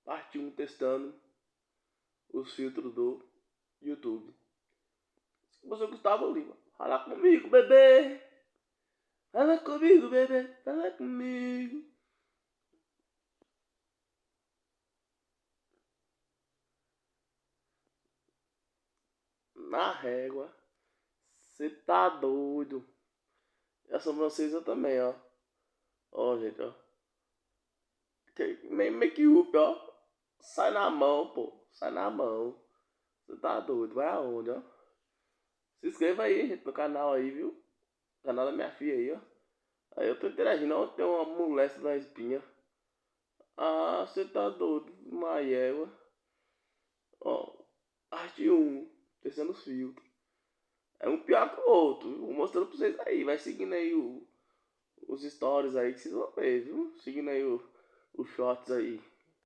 Parte 1 testando os filtros do YouTube. Eu sou Gustavo Lima. Fala comigo, bebê. Fala comigo, bebê. Fala comigo. Na régua. Você tá doido. A sobrancelha também, ó. Ó, gente, ó. Make up, ó. Sai na mão, pô. Sai na mão. Você tá doido. Vai aonde, ó. Se inscreva aí, gente, no canal aí, viu? Canal da minha filha aí, ó. Aí eu tô interagindo. Ó, tem uma molesta na espinha. Ah, você tá doido. Uma égua. Ó. Parte 1. Testando os filtros. É um pior que o outro. Vou mostrando pra vocês aí. Vai seguindo aí os stories aí que vocês vão ver, viu? Seguindo aí os shorts aí.